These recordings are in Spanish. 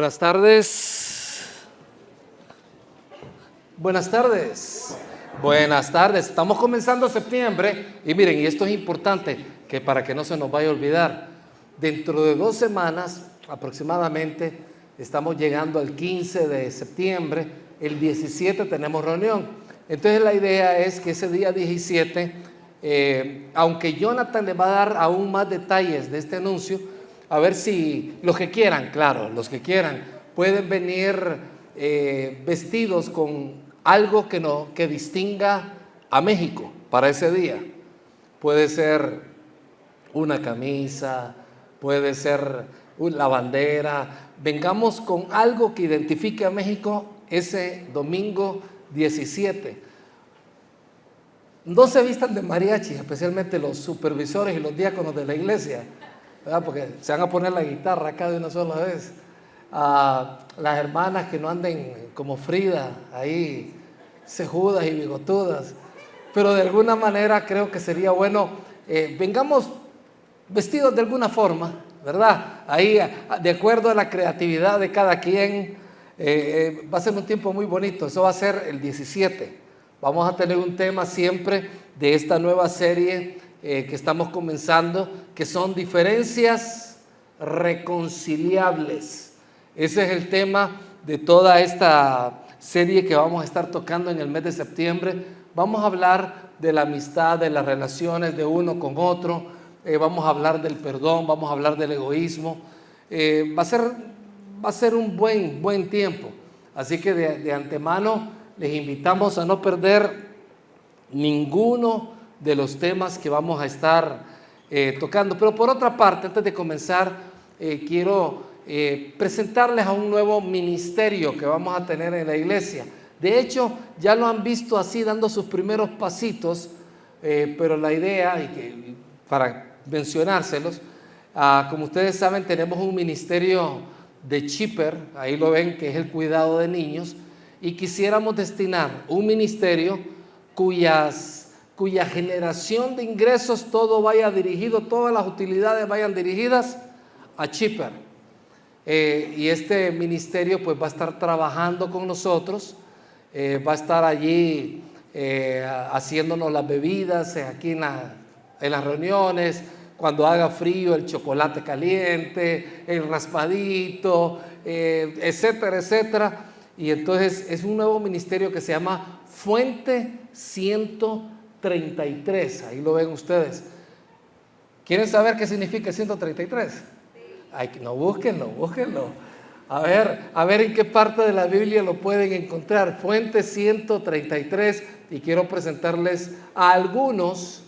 Buenas tardes. Buenas tardes. Buenas tardes. Estamos comenzando septiembre y miren, y esto es importante que para que no se nos vaya a olvidar, dentro de 2 semanas aproximadamente estamos llegando al 15 de septiembre, el 17 tenemos reunión. Entonces la idea es que ese día 17, aunque Jonathan le va a dar aún más detalles de este anuncio, a ver si los que quieran, claro, los que quieran, pueden venir vestidos con algo que distinga a México para ese día. Puede ser una camisa, puede ser la bandera. Vengamos con algo que identifique a México ese domingo 17. No se vistan de mariachi, especialmente los supervisores y los diáconos de la iglesia, ¿verdad? Porque se van a poner la guitarra acá de una sola vez. Las hermanas que no anden como Frida, ahí cejudas y bigotudas, pero de alguna manera creo que sería bueno, vengamos vestidos de alguna forma, ¿verdad? Ahí, de acuerdo a la creatividad de cada quien, va a ser un tiempo muy bonito. Eso va a ser el 17. Vamos a tener un tema siempre de esta nueva serie que estamos comenzando, que son diferencias reconciliables. Ese es el tema de toda esta serie que vamos a estar tocando en el mes de septiembre. Vamos a hablar de la amistad, de las relaciones de uno con otro, vamos a hablar del perdón, vamos a hablar del egoísmo. Va a ser un buen tiempo. Así que de antemano les invitamos a no perder ninguno de los temas que vamos a estar tocando. Pero por otra parte, antes de comenzar, quiero presentarles a un nuevo ministerio que vamos a tener en la iglesia. De hecho, ya lo han visto así dando sus primeros pasitos, pero la idea, para mencionárselos, como ustedes saben, tenemos un ministerio de Chipper, ahí lo ven, que es el cuidado de niños, y quisiéramos destinar un ministerio cuya generación de ingresos todo vaya dirigido, todas las utilidades vayan dirigidas a Chipper. Y este ministerio pues va a estar trabajando con nosotros, va a estar allí haciéndonos las bebidas aquí en las reuniones, cuando haga frío, el chocolate caliente, el raspadito, etcétera, etcétera. Y entonces es un nuevo ministerio que se llama Fuente 133, ahí lo ven ustedes. ¿Quieren saber qué significa 133? Ay, no, búsquenlo. A ver en qué parte de la Biblia lo pueden encontrar. Fuente 133, y quiero presentarles a algunos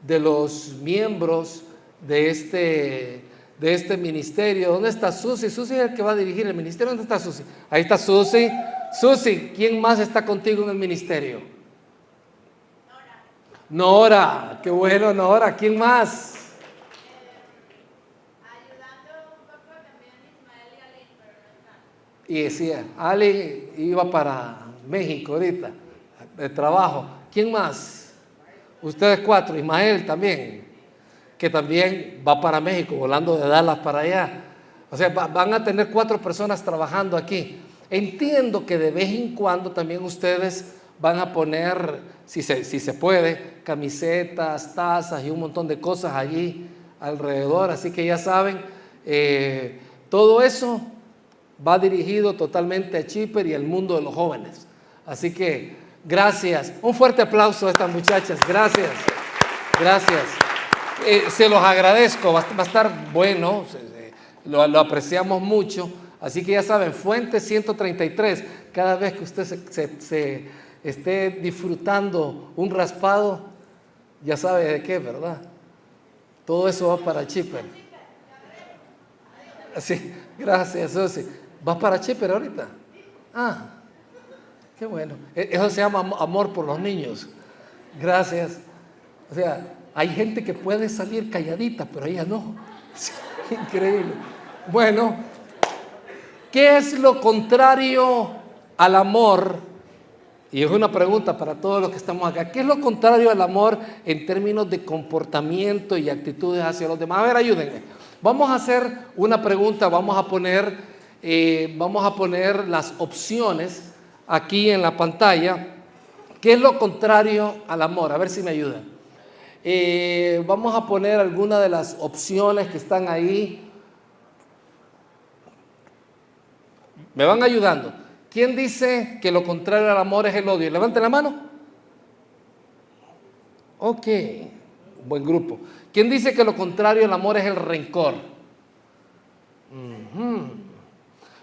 de los miembros de este ministerio. ¿Dónde está Susi? Susi es el que va a dirigir el ministerio. ¿Dónde está Susi? Ahí está Susi. Susi, ¿quién más está contigo en el ministerio? Nora, qué bueno, Nora. ¿Quién más? Ayudando un poco también Ismael y Ali, pero no están. Y decía, Ali iba para México ahorita, de trabajo. ¿Quién más? Ustedes 4, Ismael también, que también va para México, volando de Dallas para allá. O sea, van a tener 4 personas trabajando aquí. Entiendo que de vez en cuando también ustedes van a poner, si se puede, camisetas, tazas y un montón de cosas allí alrededor. Así que ya saben, todo eso va dirigido totalmente a Chipper y al mundo de los jóvenes. Así que gracias. Un fuerte aplauso a estas muchachas. Gracias. Se los agradezco. Va a estar bueno. Lo apreciamos mucho. Así que ya saben, Fuente 133. Cada vez que usted se esté disfrutando un raspado, ya sabe de qué, ¿verdad? Todo eso va para Chipper. Sí, gracias, Susi. ¿Vas para Chipper ahorita? Ah, qué bueno. Eso se llama amor por los niños. Gracias. O sea, hay gente que puede salir calladita, pero ella no. Sí, increíble. Bueno, ¿qué es lo contrario al amor? Y es una pregunta para todos los que estamos acá. ¿Qué es lo contrario al amor en términos de comportamiento y actitudes hacia los demás? A ver, ayúdenme. Vamos a hacer una pregunta, vamos a poner vamos a poner las opciones aquí en la pantalla. ¿Qué es lo contrario al amor? A ver si me ayudan. Vamos a poner algunas de las opciones que están ahí. ¿Me van ayudando? ¿Quién dice que lo contrario al amor es el odio? Levanten la mano. Ok, buen grupo. ¿Quién dice que lo contrario al amor es el rencor?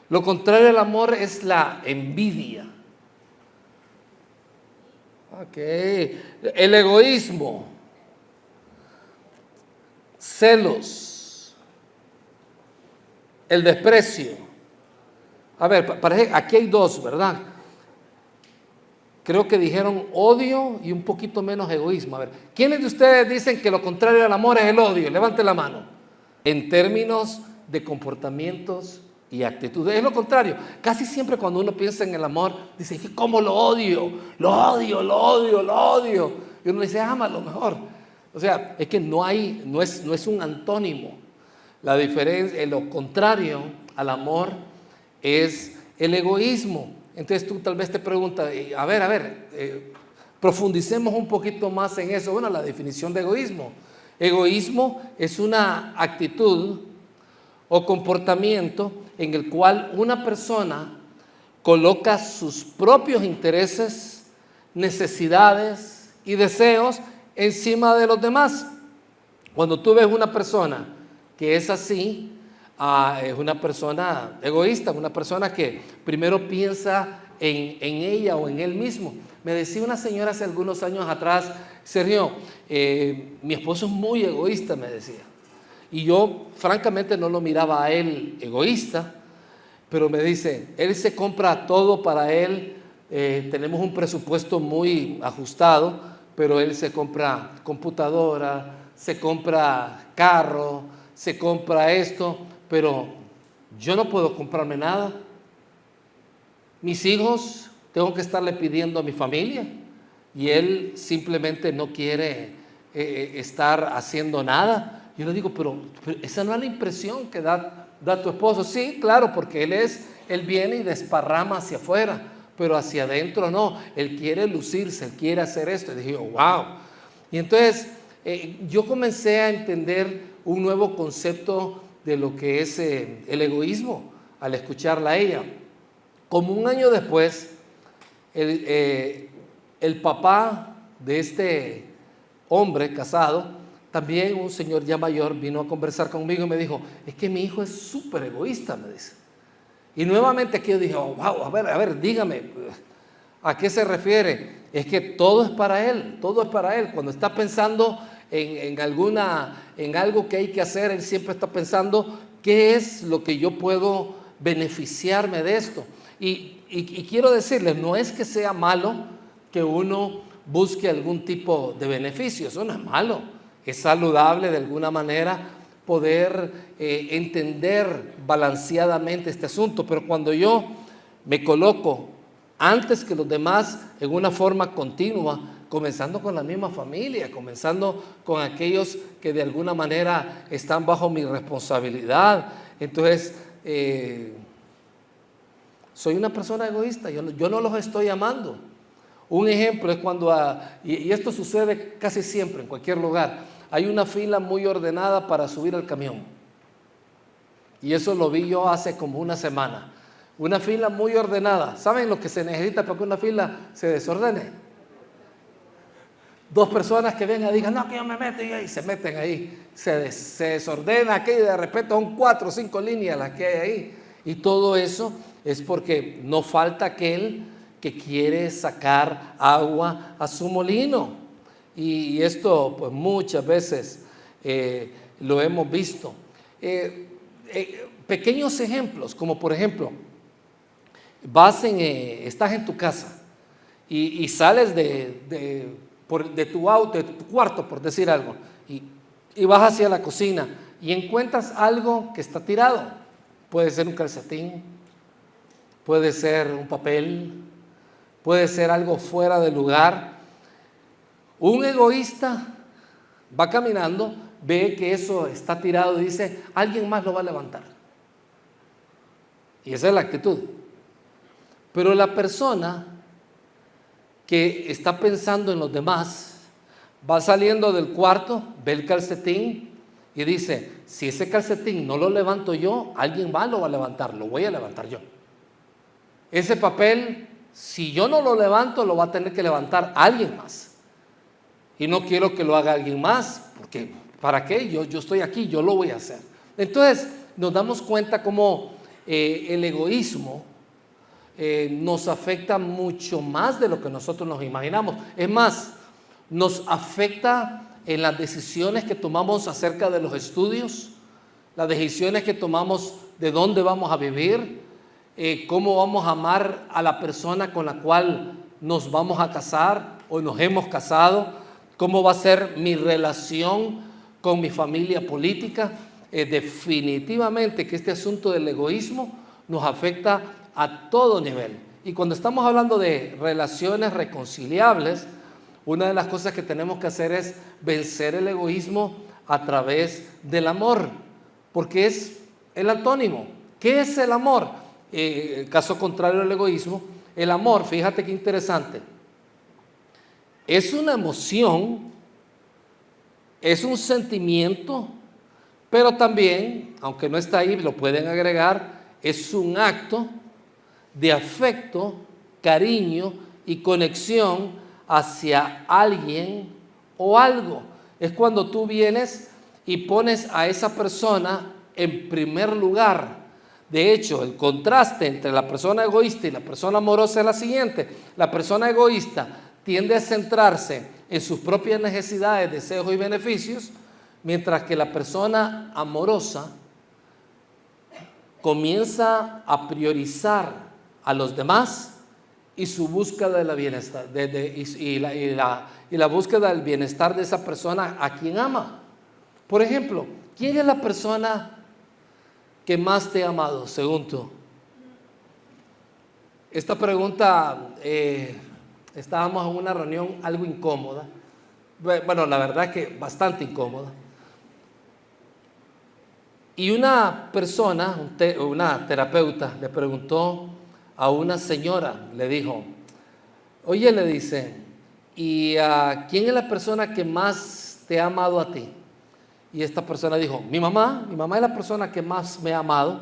Lo contrario al amor es la envidia. Ok, el egoísmo, celos, el desprecio. A ver, parece, aquí hay dos, ¿verdad? Creo que dijeron odio y un poquito menos egoísmo. A ver, ¿quiénes de ustedes dicen que lo contrario al amor es el odio? Levanten la mano. En términos de comportamientos y actitudes, es lo contrario. Casi siempre cuando uno piensa en el amor, dice, ¿cómo lo odio? Lo odio, lo odio, lo odio. Y uno dice, ámalo mejor. O sea, es que no es un antónimo. La diferencia, lo contrario al amor es el egoísmo. Entonces tú tal vez te preguntas, a ver, profundicemos un poquito más en eso. Bueno, la definición de egoísmo. Egoísmo es una actitud o comportamiento en el cual una persona coloca sus propios intereses, necesidades y deseos encima de los demás. Cuando tú ves una persona que es así, es una persona egoísta, una persona que primero piensa en ella o en él mismo. Me decía una señora hace algunos años atrás, Sergio, mi esposo es muy egoísta, me decía. Y yo francamente no lo miraba a él egoísta, pero me dice, él se compra todo para él, tenemos un presupuesto muy ajustado, pero él se compra computadora, se compra carro, se compra esto, pero yo no puedo comprarme nada. Mis hijos, tengo que estarle pidiendo a mi familia y él simplemente no quiere estar haciendo nada. Yo le digo, pero esa no es la impresión que da tu esposo. Sí, claro, porque él viene y desparrama hacia afuera, pero hacia adentro no. Él quiere lucirse, él quiere hacer esto. Y dije, wow. Y entonces yo comencé a entender un nuevo concepto de lo que es el egoísmo al escucharla a ella. Como un año después, el papá de este hombre casado, también un señor ya mayor, vino a conversar conmigo y me dijo, es que mi hijo es súper egoísta, me dice. Y nuevamente aquí yo dije, oh, wow, a ver, dígame, ¿a qué se refiere? Es que todo es para él, todo es para él. Cuando está pensando en algo que hay que hacer, él siempre está pensando, ¿qué es lo que yo puedo beneficiarme de esto? Y quiero decirles, no es que sea malo que uno busque algún tipo de beneficio, eso no es malo. Es saludable de alguna manera poder entender balanceadamente este asunto, pero cuando yo me coloco antes que los demás en una forma continua, comenzando con la misma familia, comenzando con aquellos que de alguna manera están bajo mi responsabilidad, entonces soy una persona egoísta, yo no los estoy amando. Un ejemplo es cuando, y esto sucede casi siempre en cualquier lugar, hay una fila muy ordenada para subir al camión. Y eso lo vi yo hace como una semana. Una fila muy ordenada. ¿Saben lo que se necesita para que una fila se desordene? Dos personas que vengan y digan, no, que yo me meto y se meten ahí. Se desordena aquí y de repente son 4 o 5 líneas las que hay ahí. Y todo eso es porque no falta aquel que quiere sacar agua a su molino. Y esto pues muchas veces lo hemos visto. Pequeños ejemplos, como por ejemplo, estás en tu casa y sales de tu auto, de tu cuarto, por decir algo, y vas hacia la cocina y encuentras algo que está tirado. Puede ser un calcetín, puede ser un papel, puede ser algo fuera de lugar. Un egoísta va caminando, ve que eso está tirado y dice, alguien más lo va a levantar. Y esa es la actitud. Pero la persona que está pensando en los demás va saliendo del cuarto, ve el calcetín y dice, si ese calcetín no lo levanto yo, alguien más lo va a levantar, lo voy a levantar yo. Ese papel, si yo no lo levanto, lo va a tener que levantar alguien más. Y no quiero que lo haga alguien más, porque ¿para qué? Yo estoy aquí, yo lo voy a hacer. Entonces nos damos cuenta cómo el egoísmo nos afecta mucho más de lo que nosotros nos imaginamos. Es más, nos afecta en las decisiones que tomamos acerca de los estudios, las decisiones que tomamos de dónde vamos a vivir, cómo vamos a amar a la persona con la cual nos vamos a casar o nos hemos casado, cómo va a ser mi relación con mi familia política. Definitivamente que este asunto del egoísmo nos afecta a todo nivel. Y cuando estamos hablando de relaciones reconciliables, una de las cosas que tenemos que hacer es vencer el egoísmo a través del amor, porque es el antónimo. ¿Qué es el amor? El caso contrario al egoísmo, el amor, fíjate qué interesante, es una emoción, es un sentimiento, pero también, aunque no está ahí, lo pueden agregar, es un acto de afecto, cariño y conexión hacia alguien o algo. Es cuando tú vienes y pones a esa persona en primer lugar. De hecho, el contraste entre la persona egoísta y la persona amorosa es la siguiente. La persona egoísta tiende a centrarse en sus propias necesidades, deseos y beneficios, mientras que la persona amorosa comienza a priorizar a los demás y su búsqueda de la bienestar, y la búsqueda del bienestar de esa persona a quien ama. Por ejemplo, ¿quién es la persona que más te ha amado, según tú? Esta pregunta, estábamos en una reunión algo incómoda, bueno, la verdad que bastante incómoda, y una persona, una terapeuta, le preguntó a una señora, le dijo, oye, le dice, ¿y quién es la persona que más te ha amado a ti? Y esta persona dijo, mi mamá es la persona que más me ha amado.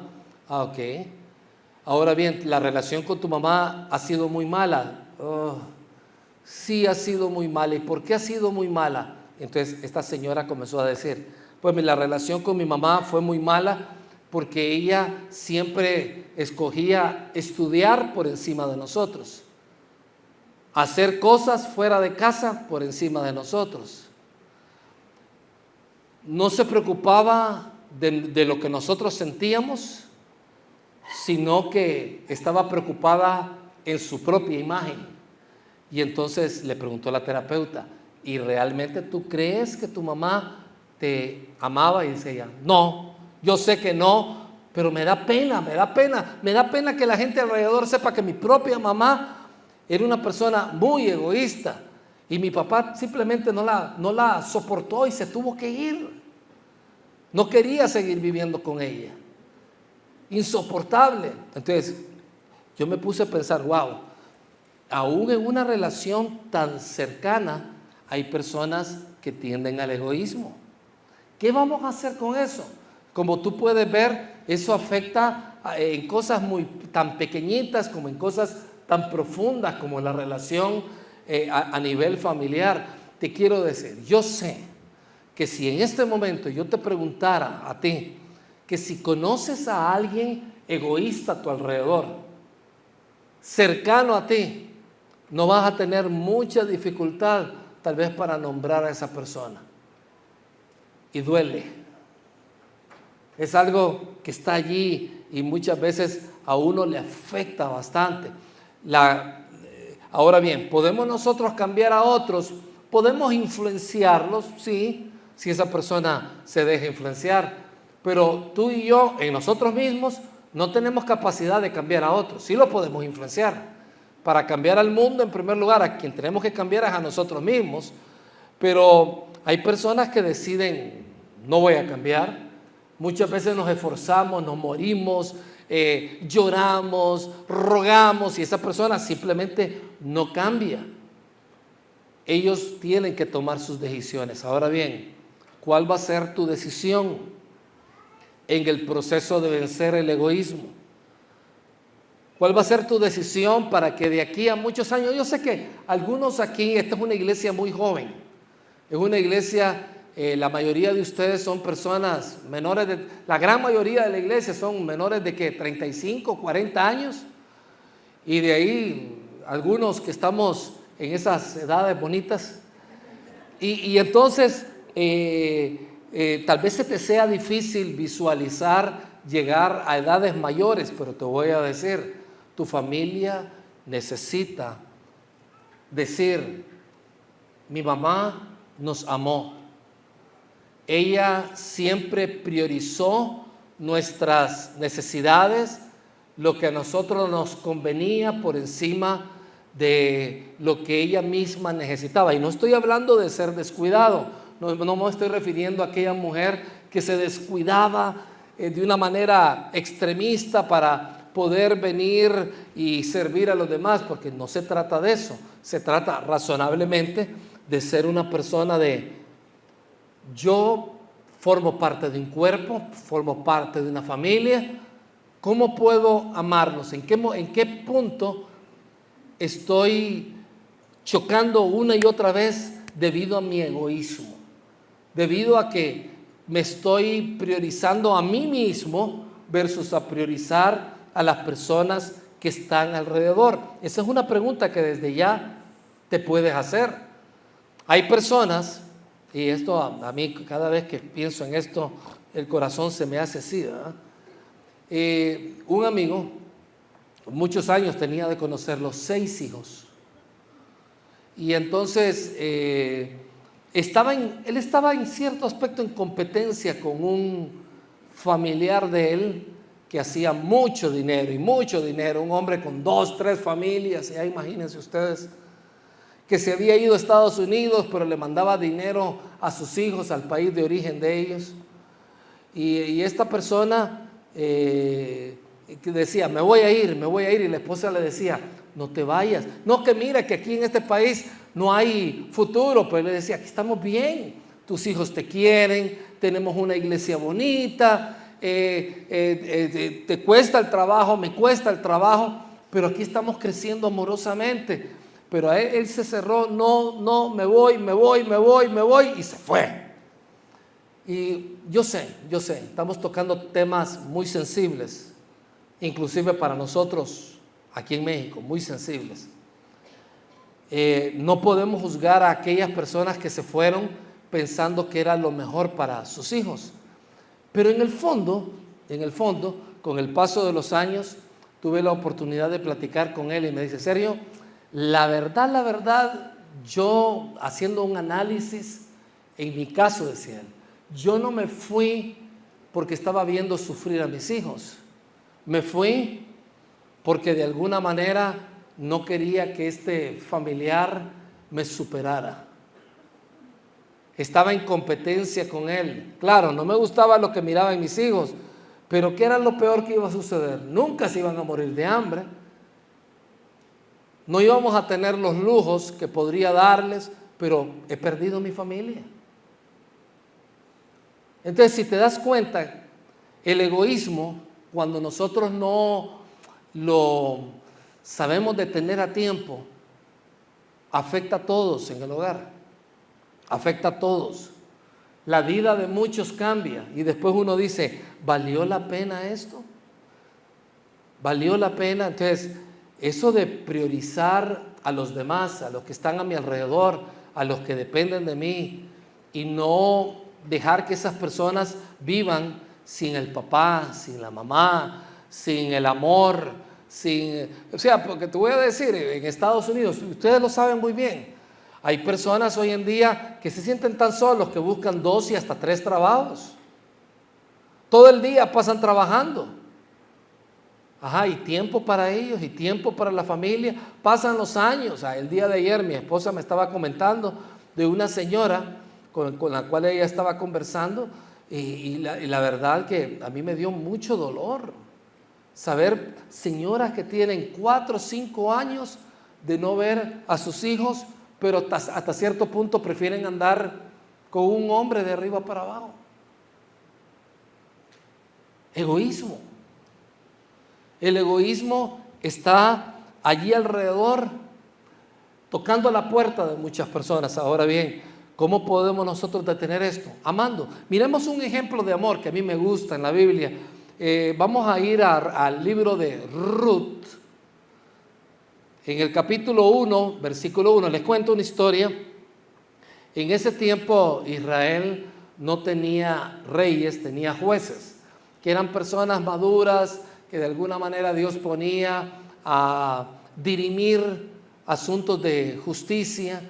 Ok. Ahora bien, la relación con tu mamá ha sido muy mala. Oh, sí, ha sido muy mala. ¿Y por qué ha sido muy mala? Entonces esta señora comenzó a decir, pues la relación con mi mamá fue muy mala porque ella siempre escogía estudiar por encima de nosotros, hacer cosas fuera de casa por encima de nosotros. No se preocupaba de lo que nosotros sentíamos, sino que estaba preocupada en su propia imagen. Y entonces le preguntó a la terapeuta, ¿y realmente tú crees que tu mamá te amaba? Y dice ella, no, yo sé que no, pero me da pena que la gente alrededor sepa que mi propia mamá era una persona muy egoísta. Y mi papá simplemente no la soportó y se tuvo que ir. No quería seguir viviendo con ella. Insoportable. Entonces, yo me puse a pensar, wow, aún en una relación tan cercana hay personas que tienden al egoísmo. ¿Qué vamos a hacer con eso? Como tú puedes ver, eso afecta en cosas tan pequeñitas como en cosas tan profundas como la relación a nivel familiar. Te quiero decir, yo sé que si en este momento yo te preguntara a ti, que si conoces a alguien egoísta a tu alrededor, cercano a ti, no vas a tener mucha dificultad tal vez para nombrar a esa persona. Y duele. Es algo que está allí y muchas veces a uno le afecta bastante. Ahora bien, ¿podemos nosotros cambiar a otros? ¿Podemos influenciarlos? Sí, si esa persona se deja influenciar. Pero tú y yo, en nosotros mismos, no tenemos capacidad de cambiar a otros. Sí lo podemos influenciar. Para cambiar al mundo, en primer lugar, a quien tenemos que cambiar es a nosotros mismos. Pero hay personas que deciden, no voy a cambiar. Muchas veces nos esforzamos, nos morimos, lloramos, rogamos y esa persona simplemente no cambia. Ellos tienen que tomar sus decisiones. Ahora bien, ¿cuál va a ser tu decisión en el proceso de vencer el egoísmo? ¿Cuál va a ser tu decisión para que de aquí a muchos años? Yo sé que algunos aquí, esta es una iglesia muy joven, es una iglesia, la mayoría de ustedes son personas menores, la gran mayoría de la iglesia son menores de ¿qué? 35, 40 años, y de ahí algunos que estamos en esas edades bonitas, y entonces tal vez se te sea difícil visualizar llegar a edades mayores, pero te voy a decir, tu familia necesita decir, mi mamá nos amó, ella siempre priorizó nuestras necesidades, lo que a nosotros nos convenía por encima de lo que ella misma necesitaba. Y no estoy hablando de ser descuidado, no me estoy refiriendo a aquella mujer que se descuidaba de una manera extremista para poder venir y servir a los demás, porque no se trata de eso, se trata razonablemente de ser una persona de yo formo parte de un cuerpo, formo parte de una familia, ¿cómo puedo amarlos? ¿En qué punto estoy chocando una y otra vez debido a mi egoísmo? Debido a que me estoy priorizando a mí mismo versus a priorizar a las personas que están alrededor. Esa es una pregunta que desde ya te puedes hacer. Hay personas, y esto a mí cada vez que pienso en esto, el corazón se me hace así, ¿verdad? Un amigo, muchos años tenía de conocerlo, 6 hijos. Y entonces él estaba en cierto aspecto en competencia con un familiar de él que hacía mucho dinero, un hombre con 2, 3 familias, ya imagínense ustedes, que se había ido a Estados Unidos, pero le mandaba dinero a sus hijos, al país de origen de ellos. Y esta persona que decía, me voy a ir, y la esposa le decía, no te vayas. No, que mira que aquí en este país no hay futuro, pero él le decía, aquí estamos bien, tus hijos te quieren, tenemos una iglesia bonita, te cuesta el trabajo, me cuesta el trabajo, pero aquí estamos creciendo amorosamente. Pero a él se cerró, no, me voy, y se fue. Y yo sé, estamos tocando temas muy sensibles, inclusive para nosotros aquí en México, muy sensibles. No podemos juzgar a aquellas personas que se fueron pensando que era lo mejor para sus hijos. Pero en el fondo, con el paso de los años, tuve la oportunidad de platicar con él y me dice, Sergio, la verdad, yo haciendo un análisis, en mi caso, decía él, yo no me fui porque estaba viendo sufrir a mis hijos. Me fui porque de alguna manera no quería que este familiar me superara. Estaba en competencia con él. Claro, no me gustaba lo que miraba en mis hijos, pero ¿qué era lo peor que iba a suceder? Nunca se iban a morir de hambre. No íbamos a tener los lujos que podría darles, pero he perdido mi familia. Entonces, si te das cuenta, el egoísmo, cuando nosotros no lo sabemos detener a tiempo, afecta a todos en el hogar. Afecta a todos. La vida de muchos cambia y después uno dice, ¿valió la pena esto? ¿Valió la pena? Entonces, eso de priorizar a los demás, a los que están a mi alrededor, a los que dependen de mí, y no dejar que esas personas vivan sin el papá, sin la mamá, sin el amor, porque te voy a decir, en Estados Unidos, ustedes lo saben muy bien, hay personas hoy en día que se sienten tan solos que buscan 2 y hasta 3 trabajos. Todo el día pasan trabajando. Y tiempo para ellos y tiempo para la familia. Pasan los años. El día de ayer mi esposa me estaba comentando de una señora con la cual ella estaba conversando y la verdad que a mí me dio mucho dolor. Saber señoras que tienen 4 o 5 años de no ver a sus hijos, pero hasta cierto punto prefieren andar con un hombre de arriba para abajo. Egoísmo. El egoísmo está allí alrededor, tocando la puerta de muchas personas. Ahora bien, ¿cómo podemos nosotros detener esto? Amando. Miremos un ejemplo de amor que a mí me gusta en la Biblia. Vamos a ir al libro de Ruth. En el capítulo 1, versículo 1, les cuento una historia. En ese tiempo Israel no tenía reyes, tenía jueces, que eran personas maduras, que de alguna manera Dios ponía a dirimir asuntos de justicia.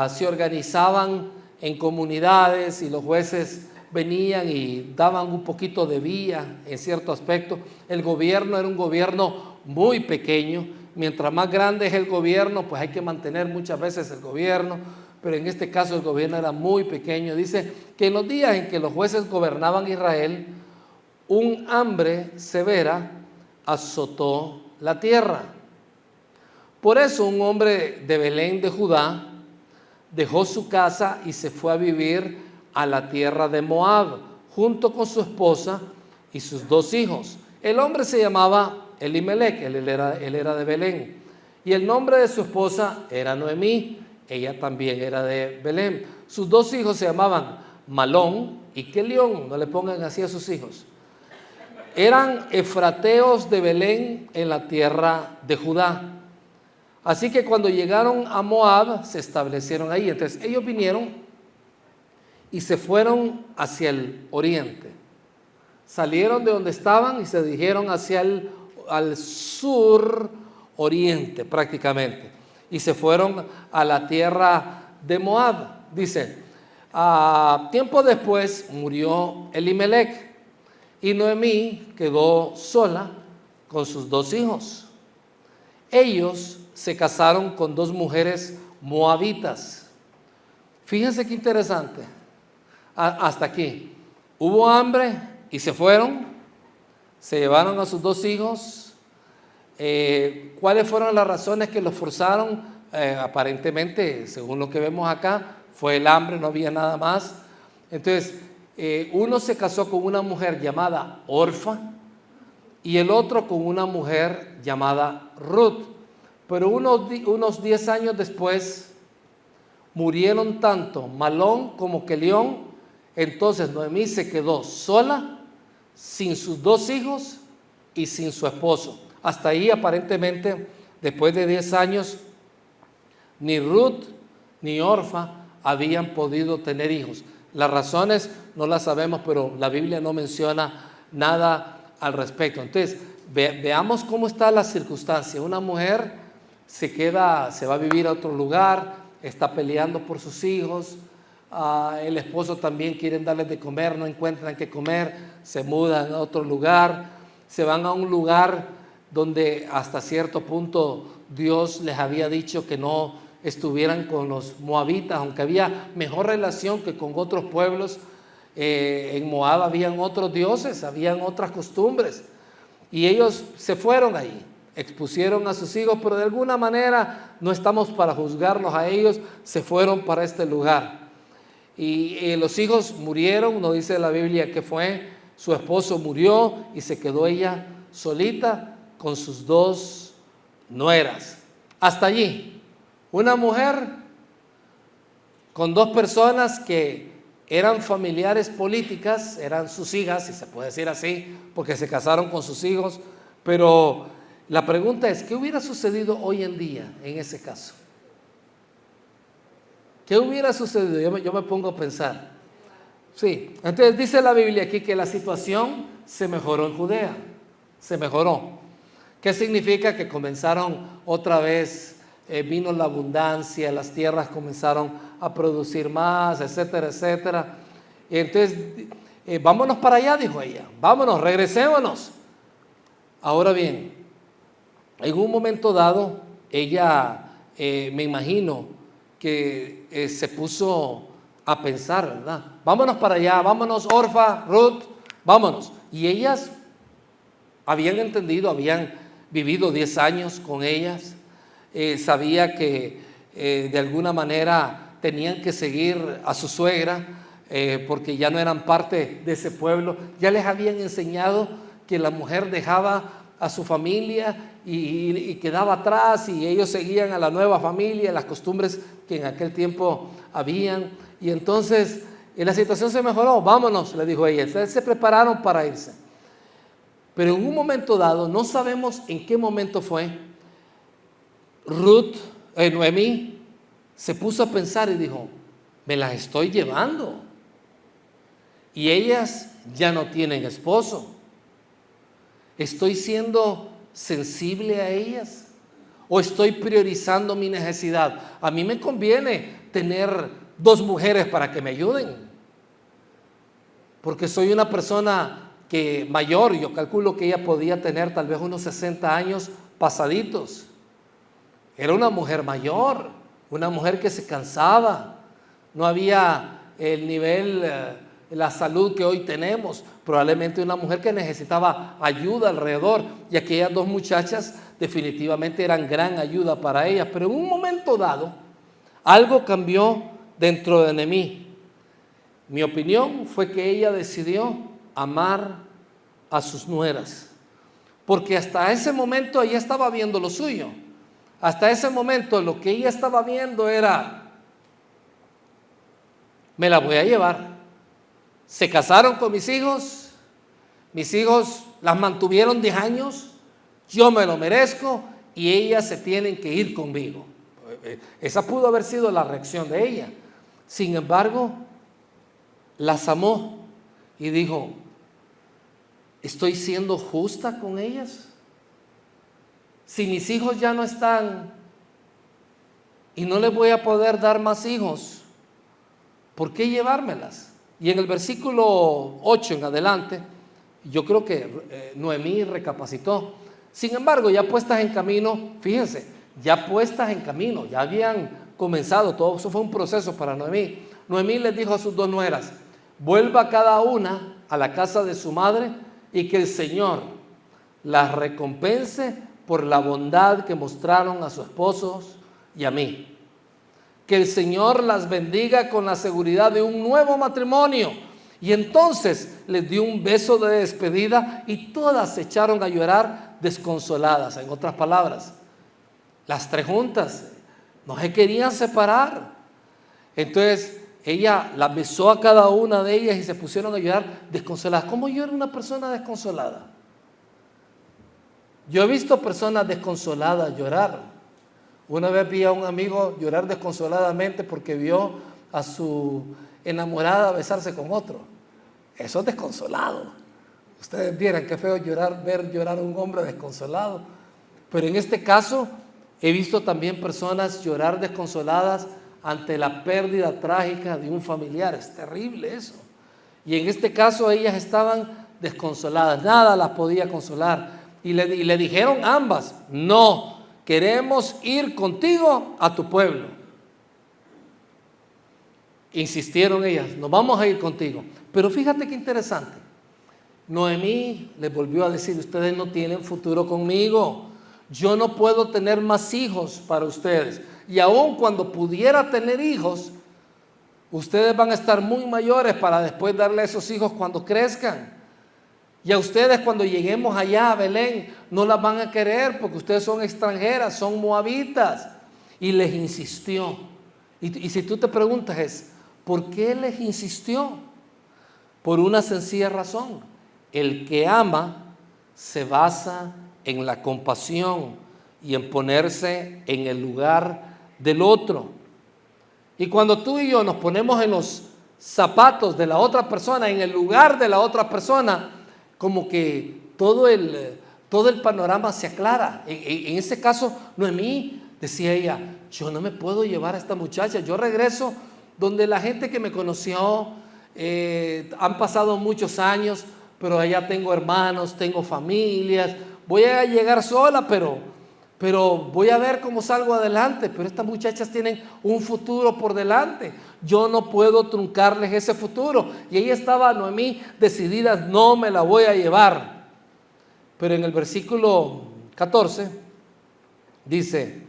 Se organizaban en comunidades y los jueces venían y daban un poquito de vía en cierto aspecto. El gobierno era un gobierno muy pequeño. Mientras más grande es el gobierno, pues hay que mantener muchas veces el gobierno, pero en este caso el gobierno era muy pequeño. Dice que en los días en que los jueces gobernaban Israel, un hambre severa azotó la tierra. Por eso un hombre de Belén de Judá dejó su casa y se fue a vivir a la tierra de Moab, junto con su esposa y sus 2 hijos. El hombre se llamaba Elimelec, él era de Belén, y el nombre de su esposa era Noemí, ella también era de Belén. Sus 2 hijos se llamaban Malón y Kelión, no le pongan así a sus hijos. Eran efrateos de Belén en la tierra de Judá. Así que cuando llegaron a Moab, se establecieron ahí. Entonces ellos vinieron y se fueron hacia el oriente. Salieron de donde estaban y se dirigieron hacia al sur oriente prácticamente. Y se fueron a la tierra de Moab. Dice, tiempo después murió Elimelec y Noemí quedó sola con sus 2 hijos. Ellos se casaron con 2 mujeres moabitas. Fíjense qué interesante. Hasta aquí. Hubo hambre y se fueron. Se llevaron a sus 2 hijos. ¿Cuáles fueron las razones que los forzaron? Aparentemente, según lo que vemos acá, fue el hambre, no había nada más. Entonces, uno se casó con una mujer llamada Orfa y el otro con una mujer llamada Ruth. Pero unos 10 años después murieron tanto Malón como Kelión. Entonces Noemí se quedó sola, sin sus 2 hijos y sin su esposo. Hasta ahí aparentemente, después de 10 años, ni Ruth ni Orfa habían podido tener hijos. Las razones no las sabemos, pero la Biblia no menciona nada al respecto. Entonces, veamos cómo está la circunstancia. Una mujer se va a vivir a otro lugar, está peleando por sus hijos, el esposo también quieren darles de comer, no encuentran qué comer, se mudan a otro lugar, se van a un lugar donde hasta cierto punto Dios les había dicho que no estuvieran con los moabitas, aunque había mejor relación que con otros pueblos. En Moab habían otros dioses, habían otras costumbres, y ellos se fueron ahí. Expusieron a sus hijos, pero de alguna manera no estamos para juzgarlos a ellos, se fueron para este lugar. Y los hijos murieron, no dice la Biblia qué fue, su esposo murió y se quedó ella solita con sus 2 nueras. Hasta allí, una mujer con 2 personas que eran familiares políticas, eran sus hijas, si se puede decir así, porque se casaron con sus hijos, pero la pregunta es, ¿qué hubiera sucedido hoy en día en ese caso? ¿Qué hubiera sucedido? Yo me pongo a pensar. Sí, entonces dice la Biblia aquí que la situación se mejoró en Judea, se mejoró. ¿Qué significa? Que comenzaron otra vez, vino la abundancia, las tierras comenzaron a producir más, etcétera, etcétera. Y entonces, vámonos para allá, dijo ella, vámonos, regresémonos. Ahora bien, en un momento dado, ella, me imagino que se puso a pensar, ¿verdad? Vámonos para allá, vámonos Orfa, Ruth, vámonos. Y ellas habían entendido, habían vivido 10 años con ellas, sabía que de alguna manera tenían que seguir a su suegra, porque ya no eran parte de ese pueblo. Ya les habían enseñado que la mujer dejaba a su familia y quedaba atrás, y ellos seguían a la nueva familia, las costumbres que en aquel tiempo habían. Y entonces la situación se mejoró. Vámonos, le dijo ella. Ustedes se prepararon para irse. Pero en un momento dado, no sabemos en qué momento fue, Noemí se puso a pensar y dijo: me las estoy llevando y ellas ya no tienen esposo. ¿Estoy siendo sensible a ellas o estoy priorizando mi necesidad? A mí me conviene tener 2 mujeres para que me ayuden, porque soy una persona que mayor. Yo calculo que ella podía tener tal vez unos 60 años pasaditos. Era una mujer mayor, una mujer que se cansaba. No había el nivel, la salud que hoy tenemos. Probablemente una mujer que necesitaba ayuda alrededor, y aquellas 2 muchachas definitivamente eran gran ayuda para ellas. Pero en un momento dado, algo cambió dentro de Noemí. Mi opinión fue que ella decidió amar a sus nueras, porque hasta ese momento ella estaba viendo lo suyo. Hasta ese momento lo que ella estaba viendo era: me la voy a llevar. Se casaron con mis hijos las mantuvieron 10 años, yo me lo merezco y ellas se tienen que ir conmigo. Esa pudo haber sido la reacción de ella. Sin embargo, las amó y dijo: ¿estoy siendo justa con ellas? Si mis hijos ya no están y no les voy a poder dar más hijos, ¿por qué llevármelas? Y en el versículo 8 en adelante, yo creo que Noemí recapacitó. Sin embargo, ya puestas en camino, fíjense, ya puestas en camino, ya habían comenzado, todo eso fue un proceso para Noemí. Noemí les dijo a sus 2 nueras: vuelva cada una a la casa de su madre, y que el Señor las recompense por la bondad que mostraron a sus esposos y a mí. Que el Señor las bendiga con la seguridad de un nuevo matrimonio. Y entonces les dio un beso de despedida y todas se echaron a llorar desconsoladas. En otras palabras, las 3 juntas no se querían separar. Entonces ella las besó a cada una de ellas y se pusieron a llorar desconsoladas. ¿Cómo llora una persona desconsolada? Yo he visto personas desconsoladas llorar. Una vez vi a un amigo llorar desconsoladamente porque vio a su enamorada besarse con otro. Eso es desconsolado. Ustedes vieran qué feo ver llorar a un hombre desconsolado. Pero en este caso he visto también personas llorar desconsoladas ante la pérdida trágica de un familiar. Es terrible eso. Y en este caso ellas estaban desconsoladas, nada las podía consolar. Y le dijeron ambas: no, queremos ir contigo a tu pueblo. Insistieron ellas: nos vamos a ir contigo. Pero fíjate qué interesante. Noemí les volvió a decir: ustedes no tienen futuro conmigo. Yo no puedo tener más hijos para ustedes. Y aun cuando pudiera tener hijos, ustedes van a estar muy mayores para después darle a esos hijos cuando crezcan. Y a ustedes, cuando lleguemos allá a Belén, no las van a querer porque ustedes son extranjeras, son moabitas. Y les insistió. Y si tú te preguntas es: ¿por qué les insistió? Por una sencilla razón. El que ama se basa en la compasión y en ponerse en el lugar del otro. Y cuando tú y yo nos ponemos en los zapatos de la otra persona, en el lugar de la otra persona, como que todo el panorama se aclara. En ese caso, Noemí, decía ella: yo no me puedo llevar a esta muchacha. Yo regreso donde la gente que me conoció, han pasado muchos años, pero allá tengo hermanos, tengo familias. Voy a llegar sola, pero voy a ver cómo salgo adelante. Pero estas muchachas tienen un futuro por delante. Yo no puedo truncarles ese futuro. Y ella estaba, Noemí, decidida: no me la voy a llevar. Pero en el versículo 14 dice,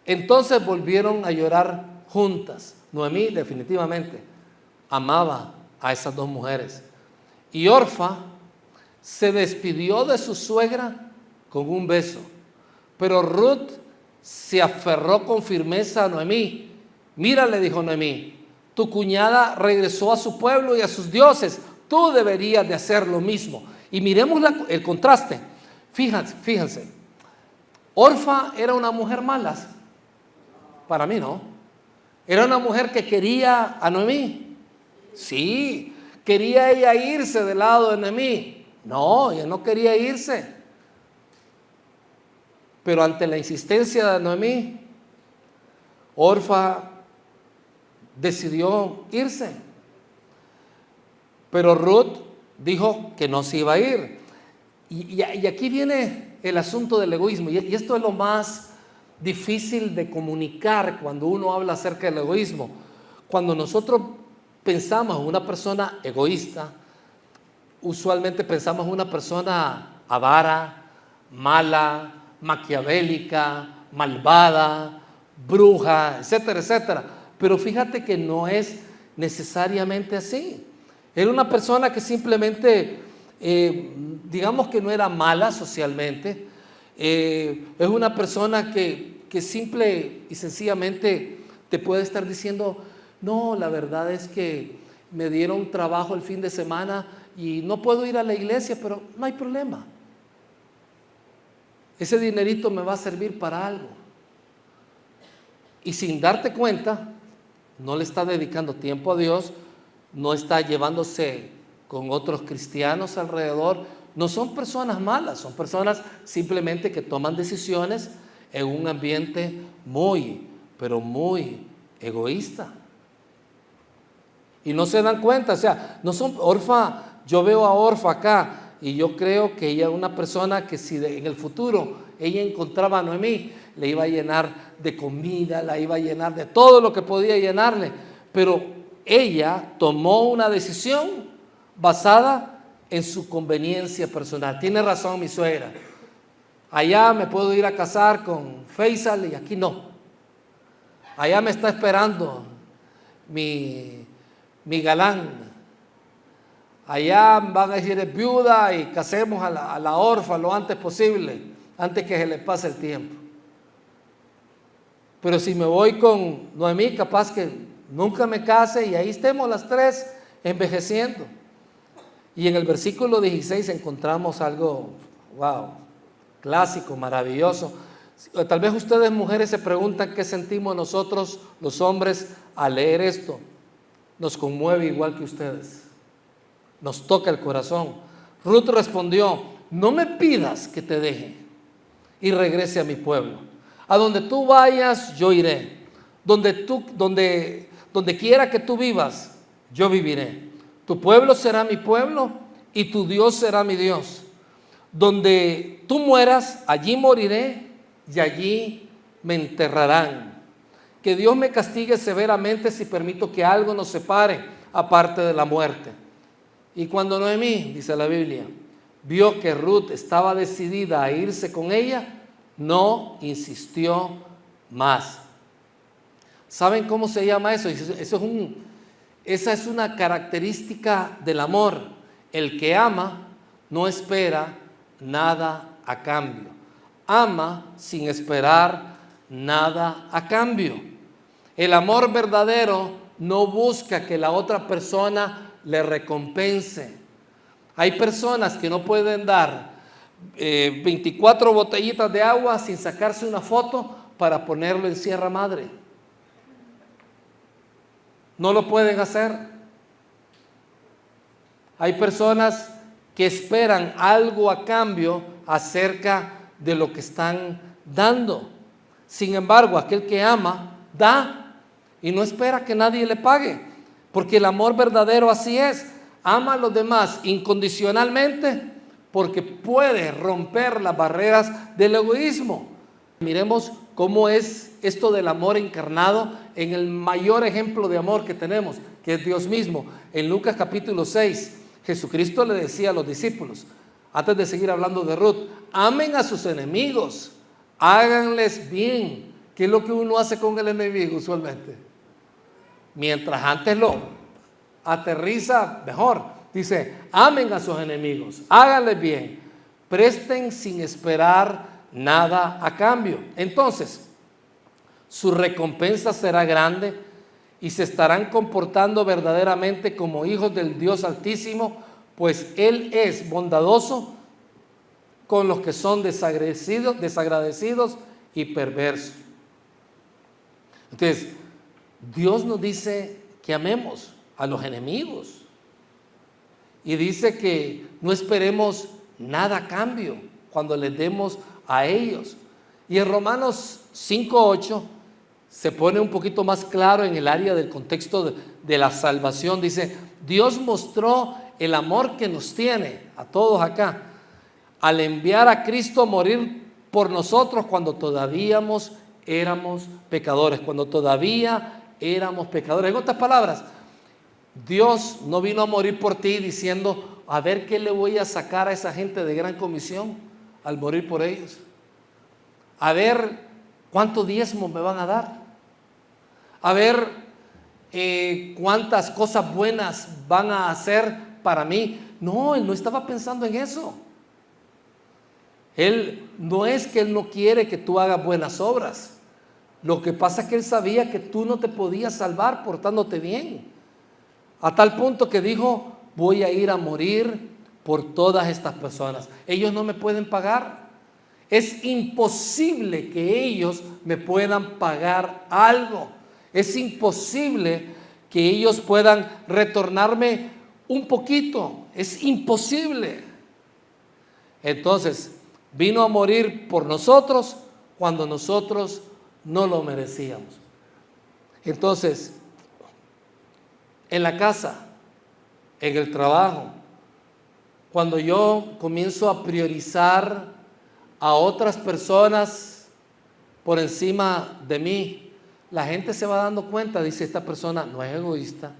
entonces volvieron a llorar juntas. Noemí definitivamente amaba a esas dos mujeres. Y Orfa se despidió de su suegra con un beso. Pero Ruth se aferró con firmeza a Noemí. Mira, le dijo Noemí, tu cuñada regresó a su pueblo y a sus dioses. Tú deberías de hacer lo mismo. Y miremos el contraste. Fíjense. Orfa era una mujer mala. Para mí no. Era una mujer que quería a Noemí. Sí. ¿Quería ella irse del lado de Noemí? No, ella no quería irse. Pero ante la insistencia de Noemí, Orfa decidió irse. Pero Ruth dijo que no se iba a ir. Y aquí viene el asunto del egoísmo. Y esto es lo más difícil de comunicar cuando uno habla acerca del egoísmo. Cuando nosotros pensamos en una persona egoísta, usualmente pensamos en una persona avara, mala, maquiavélica, malvada, bruja, etcétera, etcétera. Pero fíjate que no es necesariamente así. Era una persona que simplemente, digamos que no era mala socialmente. Es una persona que simple y sencillamente te puede estar diciendo, no, la verdad es que me dieron trabajo el fin de semana y no puedo ir a la iglesia, pero no hay problema. Ese dinerito me va a servir para algo. Y sin darte cuenta, no le está dedicando tiempo a Dios, no está llevándose con otros cristianos alrededor. No son personas malas, son personas simplemente que toman decisiones en un ambiente muy, pero muy egoísta. Y no se dan cuenta, o sea, no son Orfa. Yo veo a Orfa acá y yo creo que ella es una persona que si en el futuro ella encontraba a Noemí, le iba a llenar de comida, la iba a llenar de todo lo que podía llenarle. Pero ella tomó una decisión basada en su conveniencia personal. Tiene razón mi suegra. Allá me puedo ir a casar con Faisal y aquí no. Allá me está esperando mi galán. Allá van a decir es viuda y casemos a la Orfa lo antes posible, antes que se le pase el tiempo. Pero si me voy con Noemí, capaz que nunca me case y ahí estemos las tres envejeciendo. Y en el versículo 16 encontramos algo, wow, clásico, maravilloso. Tal vez ustedes mujeres se preguntan qué sentimos nosotros los hombres al leer esto. Nos conmueve igual que ustedes. Nos toca el corazón. Ruth respondió, no me pidas que te deje y regrese a mi pueblo. A donde tú vayas, yo iré. Donde quiera que tú vivas, yo viviré. Tu pueblo será mi pueblo y tu Dios será mi Dios. Donde tú mueras, allí moriré y allí me enterrarán. Que Dios me castigue severamente si permito que algo nos separe aparte de la muerte. Y cuando Noemí, dice la Biblia, vio que Ruth estaba decidida a irse con ella, no insistió más. ¿Saben cómo se llama eso? Esa es una característica del amor. El que ama no espera nada a cambio. Ama sin esperar nada a cambio. El amor verdadero no busca que la otra persona le recompense. Hay personas que no pueden dar 24 botellitas de agua sin sacarse una foto para ponerlo en Sierra Madre. No lo pueden hacer. Hay personas que esperan algo a cambio acerca de lo que están dando. Sin embargo, aquel que ama, da y no espera que nadie le pague, porque el amor verdadero así es. Ama a los demás incondicionalmente porque puede romper las barreras del egoísmo. Miremos cómo es esto del amor encarnado en el mayor ejemplo de amor que tenemos, que es Dios mismo. En Lucas capítulo 6, Jesucristo le decía a los discípulos, antes de seguir hablando de Ruth, amen a sus enemigos, háganles bien. ¿Qué es lo que uno hace con el enemigo usualmente? Mientras antes lo aterriza mejor. Dice, amen a sus enemigos, háganles bien, presten sin esperar nada a cambio. Entonces, su recompensa será grande y se estarán comportando verdaderamente como hijos del Dios Altísimo, pues Él es bondadoso con los que son desagradecidos y perversos. Entonces, Dios nos dice que amemos a los enemigos y dice que no esperemos nada a cambio cuando les demos a ellos. Y en Romanos 5:8 se pone un poquito más claro en el área del contexto de la salvación. Dice, Dios mostró el amor que nos tiene a todos acá al enviar a Cristo a morir por nosotros cuando todavía éramos pecadores, cuando todavía éramos pecadores. En otras palabras, Dios no vino a morir por ti diciendo, a ver qué le voy a sacar a esa gente de gran comisión al morir por ellos. A ver cuánto diezmo me van a dar. A ver cuántas cosas buenas van a hacer para mí. No, Él no estaba pensando en eso. Él no es que Él no quiere que tú hagas buenas obras. Lo que pasa es que Él sabía que tú no te podías salvar portándote bien. A tal punto que dijo, voy a ir a morir por todas estas personas. Ellos no me pueden pagar. Es imposible que ellos me puedan pagar algo. Es imposible que ellos puedan retornarme un poquito. Es imposible. Entonces, vino a morir por nosotros cuando nosotros no lo merecíamos. Entonces, en la casa, en el trabajo, cuando yo comienzo a priorizar a otras personas por encima de mí, la gente se va dando cuenta, dice, esta persona no es egoísta,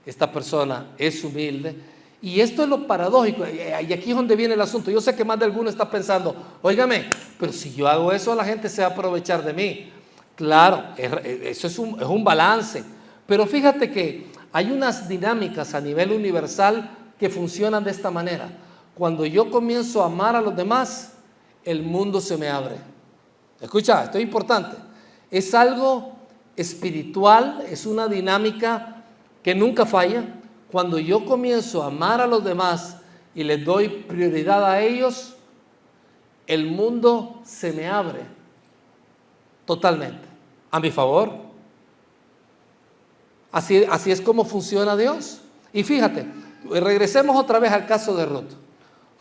esta persona es humilde. Y esto es lo paradójico, y aquí es donde viene el asunto. Yo sé que más de alguno está pensando, óigame, pero si yo hago eso, la gente se va a aprovechar de mí. Claro, eso es un balance, pero fíjate que hay unas dinámicas a nivel universal que funcionan de esta manera. Cuando yo comienzo a amar a los demás, el mundo se me abre. Escucha, esto es importante. Es algo espiritual, es una dinámica que nunca falla. Cuando yo comienzo a amar a los demás y les doy prioridad a ellos, el mundo se me abre totalmente a mi favor. Así es como funciona Dios. Y fíjate, regresemos otra vez al caso de Ruth.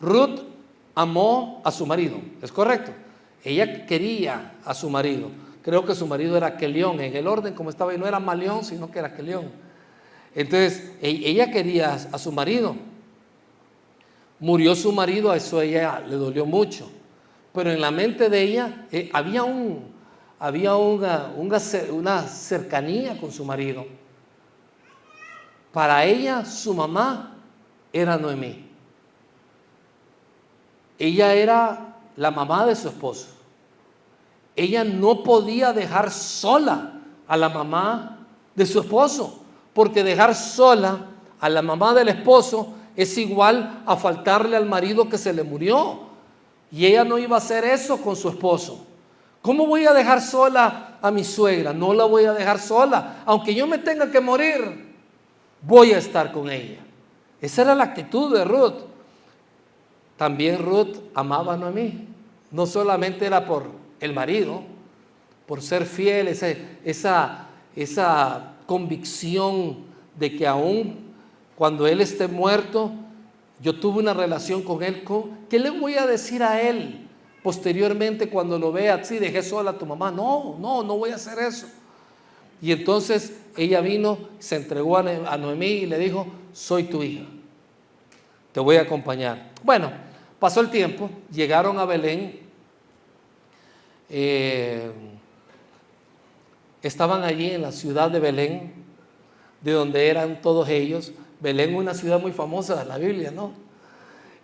Ruth amó a su marido, ¿es correcto? Ella quería a su marido. Creo que su marido era Quelión, en el orden como estaba, y no era Malión, sino que era Quelión. Entonces, ella quería a su marido. Murió su marido, a eso a ella le dolió mucho. Pero en la mente de ella había una cercanía con su marido. Para ella, su mamá era Noemí. Ella era la mamá de su esposo. Ella no podía dejar sola a la mamá de su esposo, porque dejar sola a la mamá del esposo es igual a faltarle al marido que se le murió. Y ella no iba a hacer eso con su esposo. ¿Cómo voy a dejar sola a mi suegra? No la voy a dejar sola. Aunque yo me tenga que morir, voy a estar con ella. Esa era la actitud de Ruth. También Ruth amaba a Noemí. No solamente era por el marido, por ser fiel, esa convicción de que aún cuando él esté muerto, yo tuve una relación con él. ¿Qué le voy a decir a él posteriormente cuando lo vea? Sí, dejé sola a tu mamá. No voy a hacer eso. Y entonces ella vino, se entregó a Noemí y le dijo, soy tu hija, te voy a acompañar. Bueno, pasó el tiempo, llegaron a Belén, estaban allí en la ciudad de Belén, de donde eran todos ellos. Belén, una ciudad muy famosa de la Biblia, ¿no?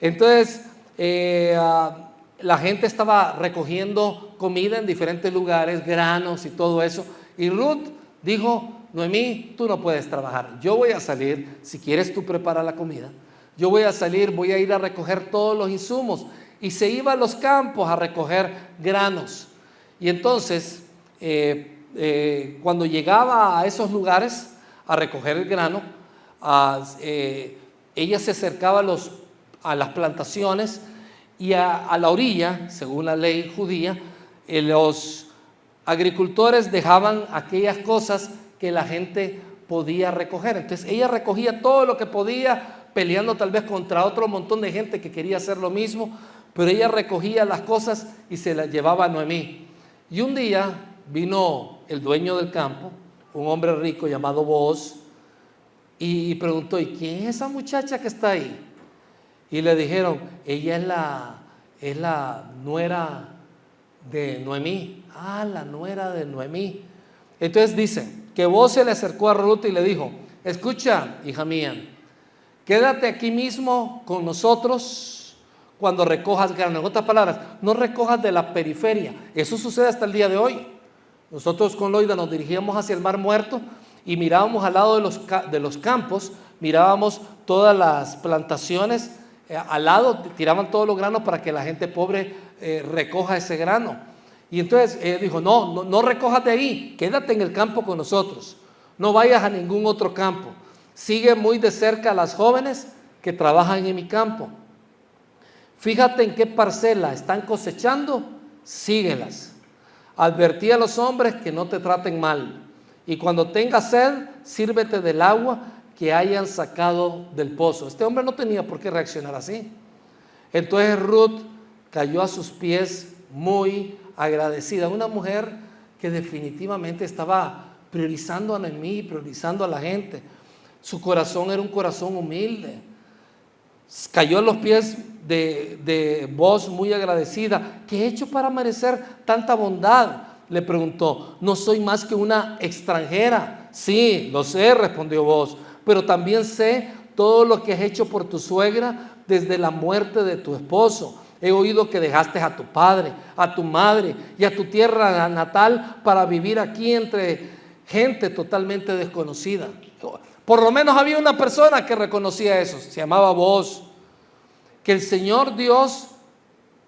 Entonces, la gente estaba recogiendo comida en diferentes lugares, granos y todo eso. Y Ruth dijo: Noemí, tú no puedes trabajar, yo voy a salir, si quieres tú prepara la comida, yo voy a salir, voy a ir a recoger todos los insumos. Y se iba a los campos a recoger granos. Y entonces, cuando llegaba a esos lugares a recoger el grano, ella se acercaba a las plantaciones, y a la orilla, según la ley judía, los agricultores dejaban aquellas cosas que la gente podía recoger. Entonces ella recogía todo lo que podía, peleando tal vez contra otro montón de gente que quería hacer lo mismo, pero ella recogía las cosas y se las llevaba a Noemí. Y un día vino el dueño del campo, un hombre rico llamado Booz, y preguntó: ¿y quién es esa muchacha que está ahí? Y le dijeron: ella es la nuera de Noemí. Ah, la nuera de Noemí. Entonces dice que Booz se le acercó a Ruth y le dijo: escucha, hija mía, quédate aquí mismo con nosotros cuando recojas grano. En otras palabras, no recojas de la periferia. Eso sucede hasta el día de hoy. Nosotros con Loida nos dirigíamos hacia el Mar Muerto y mirábamos al lado de los campos, mirábamos todas las plantaciones. Al lado tiraban todos los granos para que la gente pobre recoja ese grano. Y entonces ella dijo: no recojas de ahí, quédate en el campo con nosotros, no vayas a ningún otro campo, sigue muy de cerca a las jóvenes que trabajan en mi campo, fíjate en qué parcela están cosechando, síguelas, advertí a los hombres que no te traten mal, y cuando tengas sed, sírvete del agua que hayan sacado del pozo. Este hombre no tenía por qué reaccionar así. Entonces Ruth cayó a sus pies muy agradecida. Una mujer que definitivamente estaba priorizando a Noemí, priorizando a la gente. Su corazón era un corazón humilde. Cayó a los pies de Booz muy agradecida. ¿Qué he hecho para merecer tanta bondad?, le preguntó. No soy más que una extranjera. Sí, lo sé, respondió Booz, pero también sé todo lo que has hecho por tu suegra desde la muerte de tu esposo. He oído que dejaste a tu padre, a tu madre y a tu tierra natal para vivir aquí entre gente totalmente desconocida. Por lo menos había una persona que reconocía eso, se llamaba Booz. Que el Señor Dios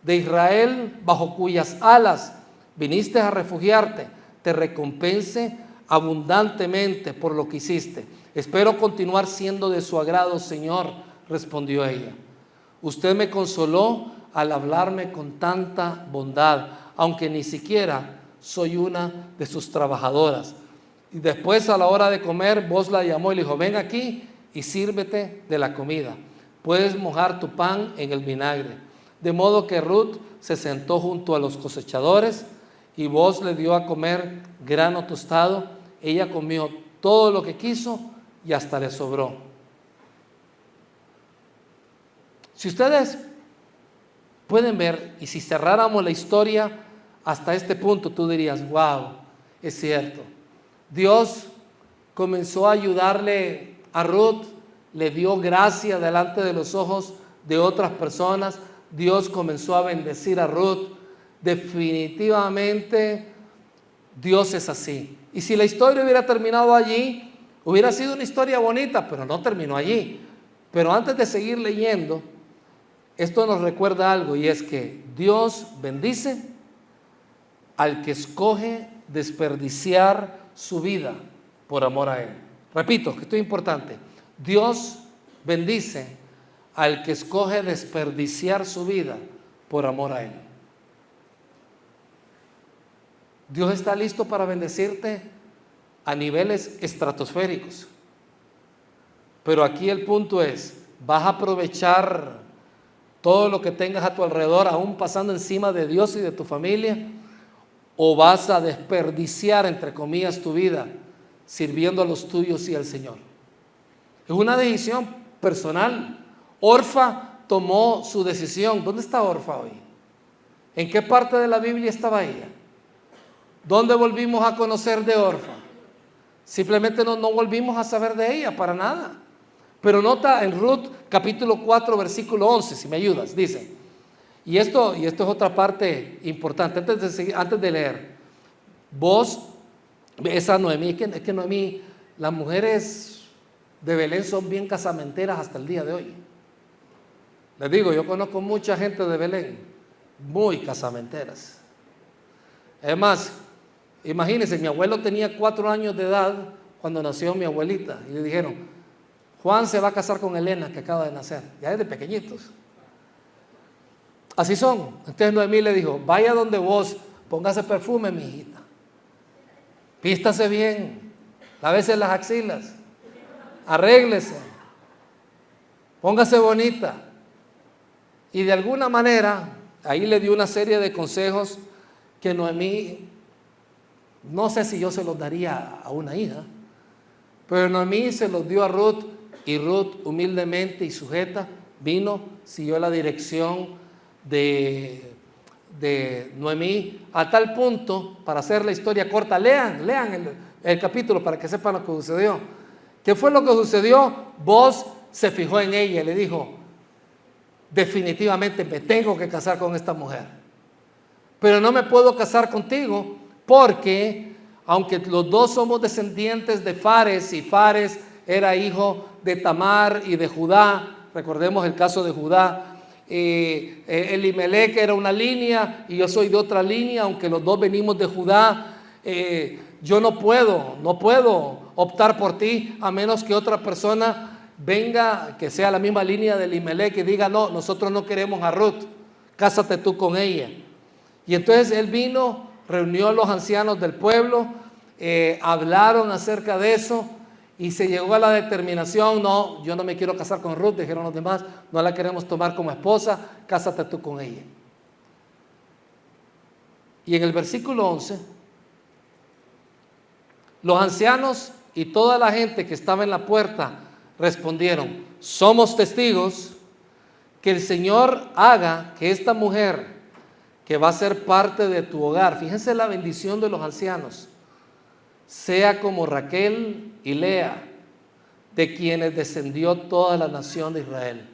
de Israel, bajo cuyas alas viniste a refugiarte, te recompense abundantemente por lo que hiciste. Espero continuar siendo de su agrado, Señor, respondió ella. Usted me consoló al hablarme con tanta bondad, aunque ni siquiera soy una de sus trabajadoras. Y después, a la hora de comer, Booz la llamó y le dijo: ven aquí y sírvete de la comida. Puedes mojar tu pan en el vinagre. De modo que Ruth se sentó junto a los cosechadores y Booz le dio a comer grano tostado. Ella comió todo lo que quiso y hasta le sobró. Si ustedes pueden ver, y si cerráramos la historia hasta este punto, tú dirías: wow, es cierto. Dios comenzó a ayudarle a Ruth, le dio gracia delante de los ojos de otras personas. Dios comenzó a bendecir a Ruth. Definitivamente Dios es así. Y si la historia hubiera terminado allí, hubiera sido una historia bonita, pero no terminó allí. Pero antes de seguir leyendo, esto nos recuerda algo, y es que Dios bendice al que escoge desperdiciar su vida por amor a Él. Repito, que esto es importante. Dios bendice al que escoge desperdiciar su vida por amor a Él. Dios está listo para bendecirte a niveles estratosféricos. Pero aquí el punto es: ¿vas a aprovechar todo lo que tengas a tu alrededor, aún pasando encima de Dios y de tu familia? ¿O vas a desperdiciar, entre comillas, tu vida sirviendo a los tuyos y al Señor? Es una decisión personal. Orfa tomó su decisión. ¿Dónde está Orfa hoy? ¿En qué parte de la Biblia estaba ella? ¿Dónde volvimos a conocer de Orfa? Simplemente no volvimos a saber de ella para nada. Pero nota en Ruth capítulo 4 versículo 11, si me ayudas, dice: Y esto es otra parte importante. Antes de leer, vos, esa Noemí, es que Noemí, las mujeres de Belén son bien casamenteras hasta el día de hoy. Les digo, yo conozco mucha gente de Belén, muy casamenteras. Es más, imagínense, mi abuelo tenía 4 años de edad cuando nació mi abuelita y le dijeron, Juan se va a casar con Elena que acaba de nacer, ya desde pequeñitos. Así son. Entonces Noemí le dijo, vaya donde vos, póngase perfume, mi hijita, vístase bien, lávese las axilas, arréglese, póngase bonita. Y de alguna manera, ahí le dio una serie de consejos que Noemí, no sé si yo se los daría a una hija, pero Noemí se los dio a Ruth, y Ruth humildemente y sujeta vino, siguió la dirección de Noemí, a tal punto, para hacer la historia corta, lean el capítulo para que sepan lo que sucedió. ¿Qué fue lo que sucedió? Vos se fijó en ella y le dijo, definitivamente me tengo que casar con esta mujer, pero no me puedo casar contigo porque aunque los dos somos descendientes de Fares, y Fares era hijo de Tamar y de Judá, recordemos el caso de Judá, Elimelech era una línea y yo soy de otra línea, aunque los dos venimos de Judá, yo no puedo optar por ti a menos que otra persona venga, que sea la misma línea de Elimelech, que diga, no, nosotros no queremos a Ruth, cásate tú con ella. Y entonces él vino, reunió a los ancianos del pueblo, hablaron acerca de eso y se llegó a la determinación, no, yo no me quiero casar con Ruth, dijeron los demás, no la queremos tomar como esposa, cásate tú con ella. Y en el versículo 11, los ancianos y toda la gente que estaba en la puerta respondieron, somos testigos que el Señor haga que esta mujer que va a ser parte de tu hogar, fíjense la bendición de los ancianos, sea como Raquel y Lea, de quienes descendió toda la nación de Israel.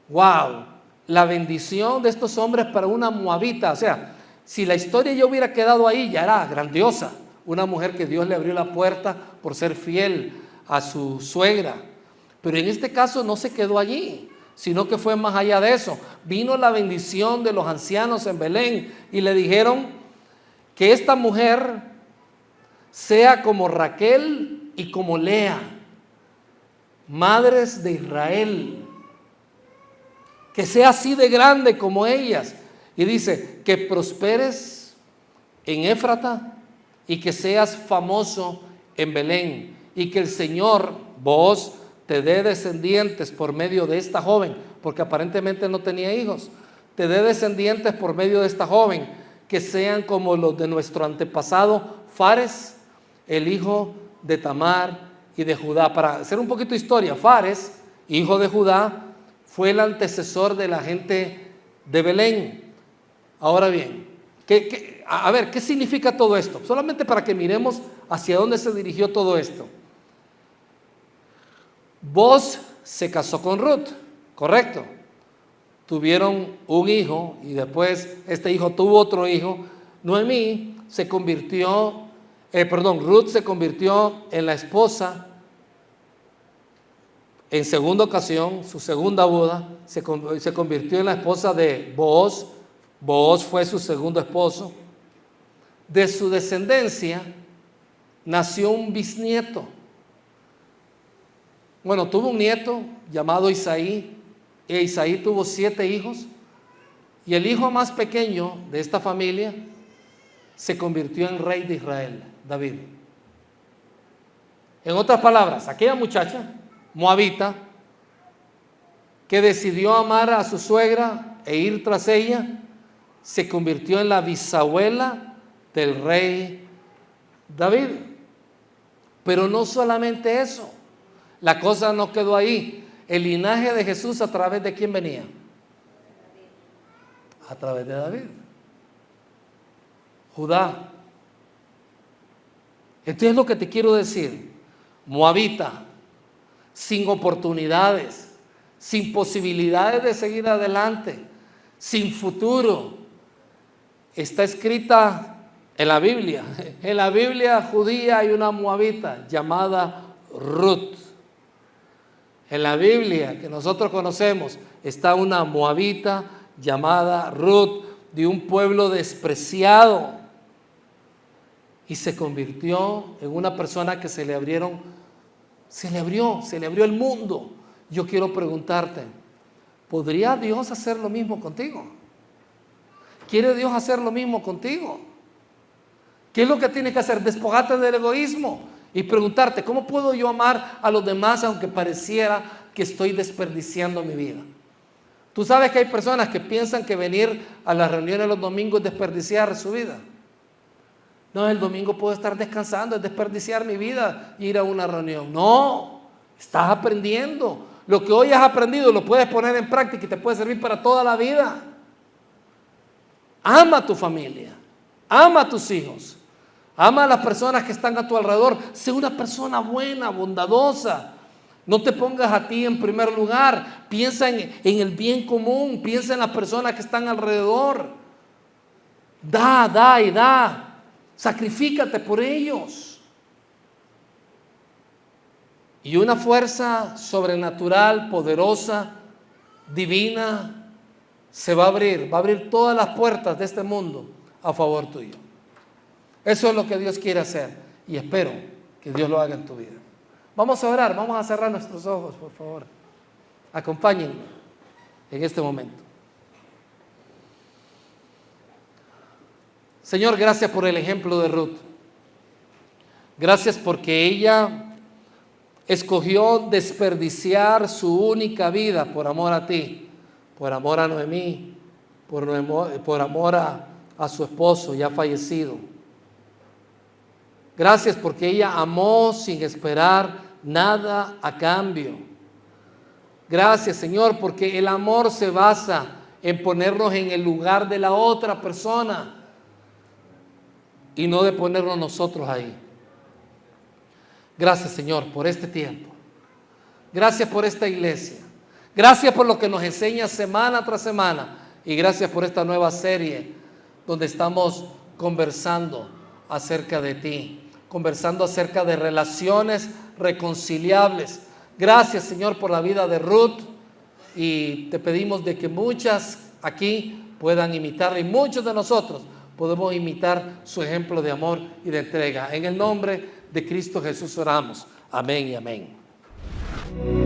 ¡Wow! La bendición de estos hombres para una moabita, o sea, si la historia ya hubiera quedado ahí, ya era grandiosa. Una mujer que Dios le abrió la puerta por ser fiel a su suegra. Pero en este caso no se quedó allí, sino que fue más allá de eso. Vino la bendición de los ancianos en Belén y le dijeron que esta mujer sea como Raquel y como Lea, madres de Israel, que sea así de grande como ellas. Y dice, que prosperes en Éfrata y que seas famoso en Belén, y que el Señor, vos, te dé descendientes por medio de esta joven, porque aparentemente no tenía hijos, te dé descendientes por medio de esta joven, que sean como los de nuestro antepasado Fares, el hijo de Tamar y de Judá. Para hacer un poquito de historia, Fares, hijo de Judá, fue el antecesor de la gente de Belén. Ahora bien, a ver, ¿qué significa todo esto? Solamente para que miremos hacia dónde se dirigió todo esto. Boaz se casó con Ruth, correcto. Tuvieron un hijo y después este hijo tuvo otro hijo. Noemí se convirtió, Ruth se convirtió en la esposa, en segunda ocasión, su segunda boda, se convirtió en la esposa de Boaz. Boaz fue su segundo esposo. De su descendencia nació un bisnieto. Bueno, tuvo un nieto llamado Isaí, e Isaí tuvo 7 hijos, y el hijo más pequeño de esta familia se convirtió en rey de Israel, David. En otras palabras, aquella muchacha moabita que decidió amar a su suegra e ir tras ella, se convirtió en la bisabuela del rey David. Pero no solamente eso, la cosa no quedó ahí. El linaje de Jesús, ¿a través de quién venía? A través de David. Judá. Entonces lo que te quiero decir, moabita, sin oportunidades, sin posibilidades de seguir adelante, sin futuro, está escrita en la Biblia. En la Biblia judía hay una moabita llamada Ruth. En la Biblia que nosotros conocemos está una moabita llamada Ruth, de un pueblo despreciado, y se convirtió en una persona que se le abrió el mundo. Yo quiero preguntarte, ¿podría Dios hacer lo mismo contigo? ¿Quiere Dios hacer lo mismo contigo? ¿Qué es lo que tienes que hacer? Despojarte del egoísmo y preguntarte, ¿cómo puedo yo amar a los demás aunque pareciera que estoy desperdiciando mi vida? Tú sabes que hay personas que piensan que venir a las reuniones los domingos es desperdiciar su vida. No, el domingo puedo estar descansando, es desperdiciar mi vida y ir a una reunión. No, estás aprendiendo. Lo que hoy has aprendido lo puedes poner en práctica y te puede servir para toda la vida. Ama a tu familia, ama a tus hijos, ama a las personas que están a tu alrededor. Sé una persona buena, bondadosa. No te pongas a ti en primer lugar. Piensa en el bien común, piensa en las personas que están alrededor. Da y da. Sacrifícate por ellos. Y una fuerza sobrenatural, poderosa, divina, se va a abrir todas las puertas de este mundo a favor tuyo. Eso es lo que Dios quiere hacer y espero que Dios lo haga en tu vida. Vamos a orar, vamos a cerrar nuestros ojos, por favor. Acompáñenme en este momento. Señor, gracias por el ejemplo de Ruth. Gracias porque ella escogió desperdiciar su única vida por amor a ti, por amor a Noemí, por amor a su esposo ya fallecido. Gracias porque ella amó sin esperar nada a cambio. Gracias, Señor, porque el amor se basa en ponernos en el lugar de la otra persona y no de ponernos nosotros ahí. Gracias, Señor, por este tiempo. Gracias por esta iglesia. Gracias por lo que nos enseña semana tras semana. Y gracias por esta nueva serie donde estamos conversando acerca de ti, conversando acerca de relaciones reconciliables. Gracias, Señor, por la vida de Ruth, y te pedimos de que muchas aquí puedan imitarla y muchos de nosotros podemos imitar su ejemplo de amor y de entrega. En el nombre de Cristo Jesús oramos. Amén y amén.